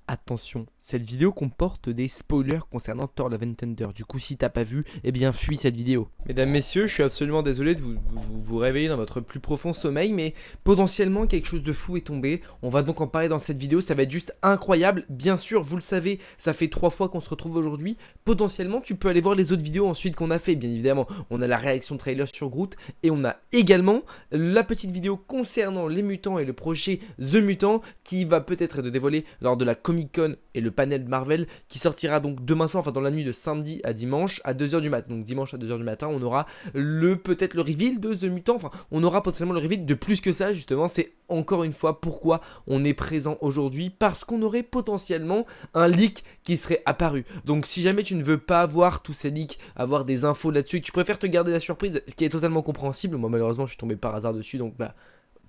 Attention, cette vidéo comporte des spoilers concernant Thor Love and Thunder. Du coup, si t'as pas vu, eh bien fuis cette vidéo. Mesdames, messieurs, je suis absolument désolé de vous réveiller dans votre plus profond sommeil, mais potentiellement quelque chose de fou est tombé. On va donc en parler dans cette vidéo, ça va être juste incroyable. Bien sûr, vous le savez, ça fait 3 fois qu'on se retrouve aujourd'hui. Potentiellement, tu peux aller voir les autres vidéos ensuite qu'on a fait. Bien évidemment, on a la réaction trailer sur Groot et on a également la petite vidéo concernant les mutants et le projet The Mutant qui va peut-être être dévoilé lors de la Comic Con et le panel de Marvel qui sortira donc demain soir, enfin dans la nuit de samedi à dimanche à 2h du matin. Donc dimanche à 2h du matin, on aura peut-être le reveal de The Mutant, enfin on aura potentiellement le reveal de plus que ça justement. C'est encore une fois pourquoi on est présent aujourd'hui, parce qu'on aurait potentiellement un leak qui serait apparu. Donc si jamais tu ne veux pas avoir tous ces leaks, avoir des infos là-dessus, et que tu préfères te garder la surprise, ce qui est totalement compréhensible, moi malheureusement je suis tombé par hasard dessus, donc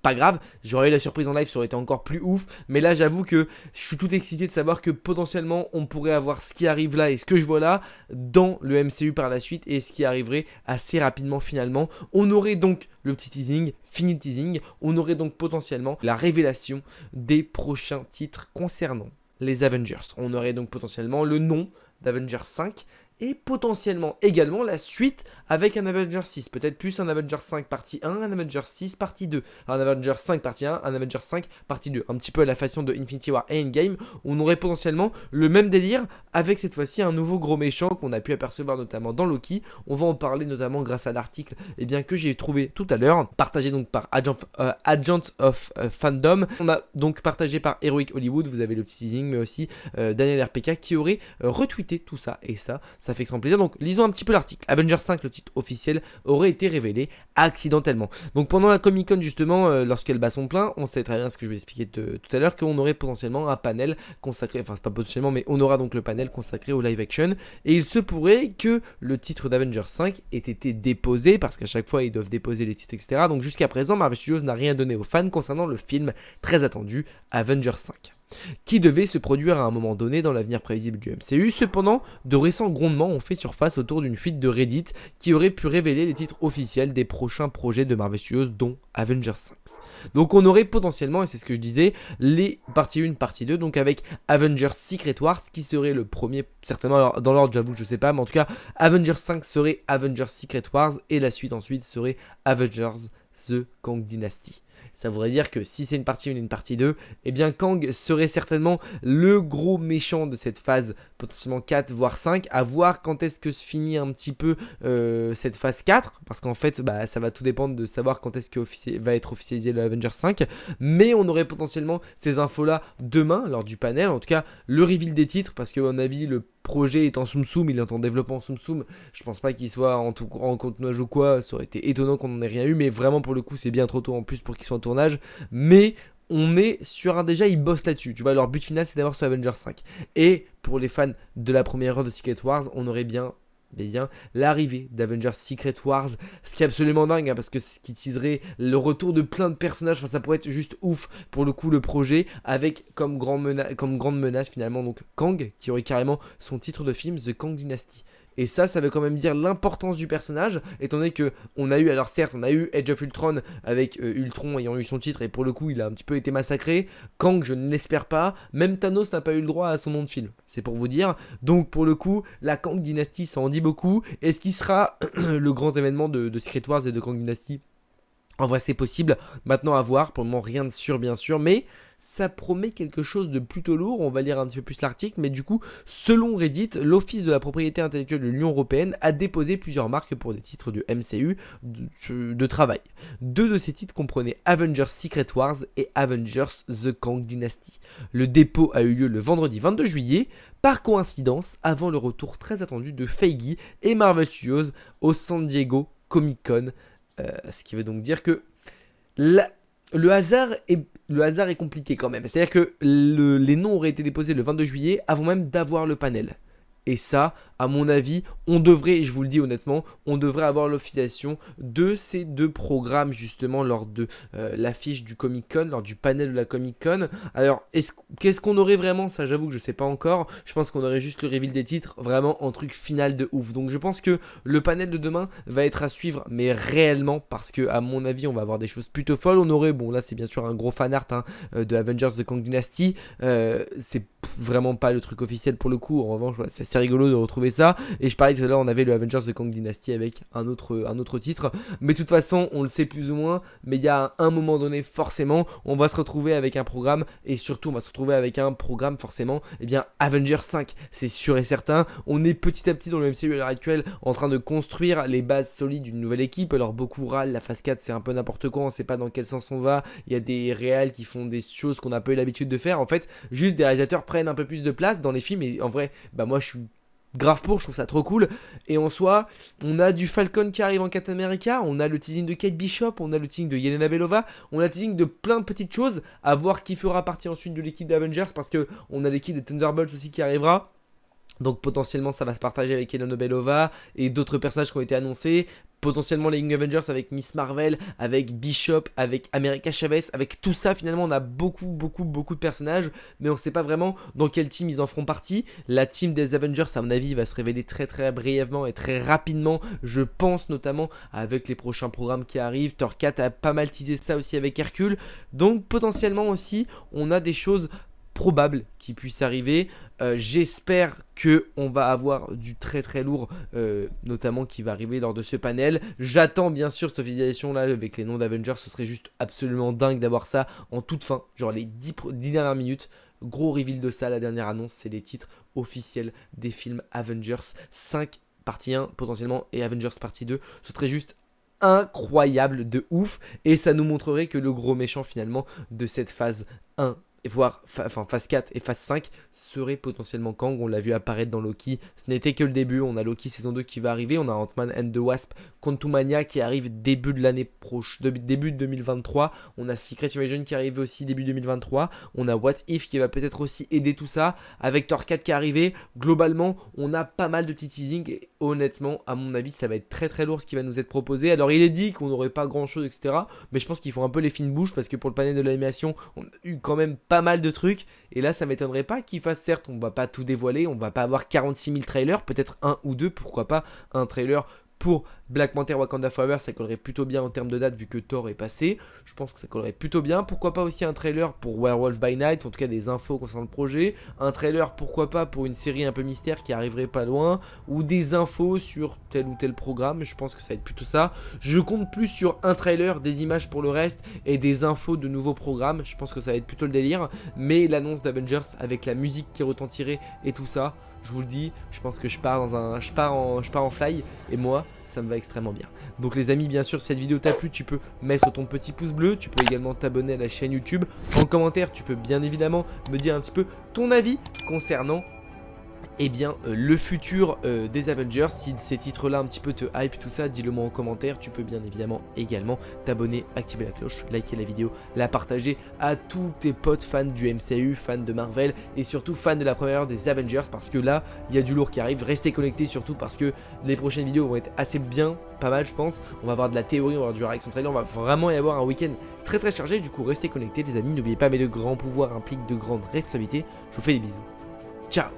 pas grave, j'aurais eu la surprise en live, ça aurait été encore plus ouf. Mais là, j'avoue que je suis tout excité de savoir que potentiellement, on pourrait avoir ce qui arrive là et ce que je vois là dans le MCU par la suite et ce qui arriverait assez rapidement finalement. On aurait donc le petit teasing, fini le teasing, on aurait donc potentiellement la révélation des prochains titres concernant les Avengers. On aurait donc potentiellement le nom d'Avengers 5 et potentiellement également la suite avec un Avengers 6, peut-être plus un Avengers 5 partie 1, un Avengers 6 partie 2, un Avengers 5 partie 1, un Avengers 5 partie 2, un petit peu à la façon de Infinity War et Endgame, où on aurait potentiellement le même délire avec cette fois-ci un nouveau gros méchant qu'on a pu apercevoir notamment dans Loki. On va en parler notamment grâce à l'article que j'ai trouvé tout à l'heure, partagé donc par Agent of Fandom. On a donc partagé par Heroic Hollywood, vous avez le petit teasing, mais aussi Daniel RPK qui aurait retweeté tout ça, et ça fait extrêmement plaisir. Donc lisons un petit peu l'article. Avengers 5, le titre officiel, aurait été révélé accidentellement. Donc pendant la Comic Con justement, lorsqu'elle bat son plein, on sait très bien ce que je vais expliquer tout à l'heure, qu'on aurait potentiellement un panel consacré, enfin c'est pas potentiellement, mais on aura donc le panel consacré au live action, et il se pourrait que le titre d'Avengers 5 ait été déposé, parce qu'à chaque fois ils doivent déposer les titres, etc. Donc jusqu'à présent, Marvel Studios n'a rien donné aux fans concernant le film très attendu Avengers 5, qui devait se produire à un moment donné dans l'avenir prévisible du MCU. Cependant, de récents grondements ont fait surface autour d'une fuite de Reddit qui aurait pu révéler les titres officiels des prochains projets de Marvel Studios, dont Avengers 5. Donc on aurait potentiellement, et c'est ce que je disais, les parties 1, partie 2, donc avec Avengers Secret Wars, qui serait le premier, certainement, alors dans l'ordre j'avoue que je sais pas, mais en tout cas, Avengers 5 serait Avengers Secret Wars, et la suite ensuite serait Avengers The Kang Dynasty. Ça voudrait dire que si c'est une partie 1 et une partie 2, eh bien Kang serait certainement le gros méchant de cette phase, potentiellement 4 voire 5, à voir quand est-ce que se finit un petit peu cette phase 4, parce qu'en fait ça va tout dépendre de savoir quand est-ce que va être officialisé le Avengers 5, mais on aurait potentiellement ces infos là demain lors du panel, en tout cas le reveal des titres, parce que à mon avis le projet est en Soum Soum, il est en développement Soum Soum, je pense pas qu'il soit en tournage ou quoi, ça aurait été étonnant qu'on n'en ait rien eu, mais vraiment pour le coup c'est bien trop tôt en plus pour qu'il soit en tournage, mais on est sur un, déjà ils bossent là-dessus, tu vois, leur but final c'est d'avoir ce Avengers 5, et pour les fans de la première heure de Secret Wars, on aurait bien l'arrivée d'Avengers Secret Wars, ce qui est absolument dingue, hein, parce que ce qui teaserait le retour de plein de personnages, enfin ça pourrait être juste ouf pour le coup le projet, avec comme grande menace finalement donc Kang, qui aurait carrément son titre de film, The Kang Dynasty. Et ça veut quand même dire l'importance du personnage, étant donné que on a eu, alors certes, on a eu Age of Ultron avec Ultron ayant eu son titre, et pour le coup, il a un petit peu été massacré. Kang, je ne l'espère pas. Même Thanos n'a pas eu le droit à son nom de film, c'est pour vous dire. Donc pour le coup, la Kang Dynasty, ça en dit beaucoup. Et ce qui sera le grand événement de Secret Wars et de Kang Dynasty, en vrai, c'est possible. Maintenant, à voir. Pour le moment, rien de sûr, bien sûr. Mais ça promet quelque chose de plutôt lourd. On va lire un petit peu plus l'article. Mais du coup, selon Reddit, l'Office de la propriété intellectuelle de l'Union européenne a déposé plusieurs marques pour des titres du MCU de travail. 2 de ces titres comprenaient Avengers Secret Wars et Avengers The Kang Dynasty. Le dépôt a eu lieu le vendredi 22 juillet, par coïncidence, avant le retour très attendu de Feige et Marvel Studios au San Diego Comic Con. Ce qui veut donc dire que le hasard est compliqué quand même. C'est-à-dire que les noms auraient été déposés le 22 juillet avant même d'avoir le panel. Et ça, à mon avis, on devrait, et je vous le dis honnêtement, on devrait avoir l'officialisation de ces deux programmes justement lors de l'affiche du Comic Con, lors du panel de la Comic Con. Alors, qu'est-ce qu'on aurait vraiment? Ça, j'avoue que je sais pas encore. Je pense qu'on aurait juste le reveal des titres, vraiment en truc final de ouf. Donc, je pense que le panel de demain va être à suivre, mais réellement, parce que à mon avis, on va avoir des choses plutôt folles. On aurait, bon là, c'est bien sûr un gros fan art de Avengers The Kang Dynasty. C'est vraiment pas le truc officiel pour le coup. En revanche, ouais, c'est assez rigolo de retrouver ça. Et je parlais tout à l'heure, on avait le Avengers The Kang Dynasty avec un autre titre. Mais de toute façon, on le sait plus ou moins. Mais il y a un moment donné, forcément, on va se retrouver avec un programme. Et surtout, on va se retrouver avec un programme, forcément, eh bien, Avengers 5. C'est sûr et certain. On est petit à petit dans le MCU à l'heure actuelle en train de construire les bases solides d'une nouvelle équipe. Alors, beaucoup râlent, la phase 4, c'est un peu n'importe quoi. On sait pas dans quel sens on va. Il y a des réals qui font des choses qu'on n'a pas eu l'habitude de faire. En fait, juste des réalisateurs prennent un peu plus de place dans les films. Et en vrai, bah, moi, je suis grave pour, je trouve ça trop cool. Et en soi, on a du Falcon qui arrive en Captain America, on a le teasing de Kate Bishop, on a le teasing de Yelena Belova, on a le teasing de plein de petites choses, à voir qui fera partie ensuite de l'équipe d'Avengers, parce que on a l'équipe des Thunderbolts aussi qui arrivera. Donc potentiellement ça va se partager avec Yelena Belova et d'autres personnages qui ont été annoncés. Potentiellement les Young Avengers avec Miss Marvel, avec Bishop, avec America Chavez, avec tout ça finalement on a beaucoup de personnages, mais on sait pas vraiment dans quel team ils en feront partie. La team des Avengers à mon avis va se révéler très brièvement et très rapidement, je pense notamment avec les prochains programmes qui arrivent. Thor 4 a pas mal teasé ça aussi avec Hercule, donc potentiellement aussi on a des choses probable qu'il puisse arriver. J'espère qu'on va avoir du très lourd, notamment qui va arriver lors de ce panel. J'attends bien sûr cette officialisation là avec les noms d'Avengers, ce serait juste absolument dingue d'avoir ça en toute fin, genre les 10 dernières minutes. Gros reveal de ça, la dernière annonce, c'est les titres officiels des films Avengers 5 partie 1 potentiellement et Avengers partie 2. Ce serait juste incroyable de ouf et ça nous montrerait que le gros méchant finalement de cette phase 1 voire phase 4 et phase 5 serait potentiellement Kang. On l'a vu apparaître dans Loki, ce n'était que le début. On a Loki saison 2 qui va arriver, on a Ant-Man and the Wasp Quantumania qui arrive début de l'année prochaine, début de 2023, on a Secret Invasion qui arrive aussi début 2023, on a What If qui va peut-être aussi aider tout ça, avec Thor 4 qui est arrivé. Globalement on a pas mal de petits teasings et honnêtement à mon avis ça va être très lourd ce qui va nous être proposé. Alors il est dit qu'on n'aurait pas grand chose etc, mais je pense qu'ils font un peu les fines bouches parce que pour le panel de l'animation on a eu quand même pas mal de trucs et là ça m'étonnerait pas qu'ils fassent, certes on va pas tout dévoiler, on va pas avoir 46 000 trailers, peut-être un ou deux, pourquoi pas un trailer pour Black Panther Wakanda Forever, ça collerait plutôt bien en termes de date vu que Thor est passé. Je pense que ça collerait plutôt bien. Pourquoi pas aussi un trailer pour Werewolf by Night, en tout cas des infos concernant le projet. Un trailer pourquoi pas pour une série un peu mystère qui arriverait pas loin. Ou des infos sur tel ou tel programme, je pense que ça va être plutôt ça. Je compte plus sur un trailer, des images pour le reste et des infos de nouveaux programmes. Je pense que ça va être plutôt le délire. Mais l'annonce d'Avengers avec la musique qui retentirait et tout ça, je vous le dis, je pense que je pars en fly et moi ça me va extrêmement bien. Donc les amis, bien sûr si cette vidéo t'a plu, tu peux mettre ton petit pouce bleu, tu peux également t'abonner à la chaîne YouTube. En commentaire tu peux bien évidemment me dire un petit peu ton avis concernant le futur des Avengers. Si ces titres là un petit peu te hype tout ça, dis-le moi en commentaire. Tu peux bien évidemment également t'abonner, activer la cloche, liker la vidéo, la partager à tous tes potes fans du MCU, fans de Marvel et surtout fans de la première heure des Avengers, parce que là il y a du lourd qui arrive. Restez connectés surtout parce que les prochaines vidéos vont être assez bien, pas mal je pense. On va avoir de la théorie, on va avoir du réaction trailer, on va vraiment y avoir un week-end très chargé. Du coup restez connectés les amis, n'oubliez pas, mais de grands pouvoirs impliquent de grandes responsabilités. Je vous fais des bisous, ciao.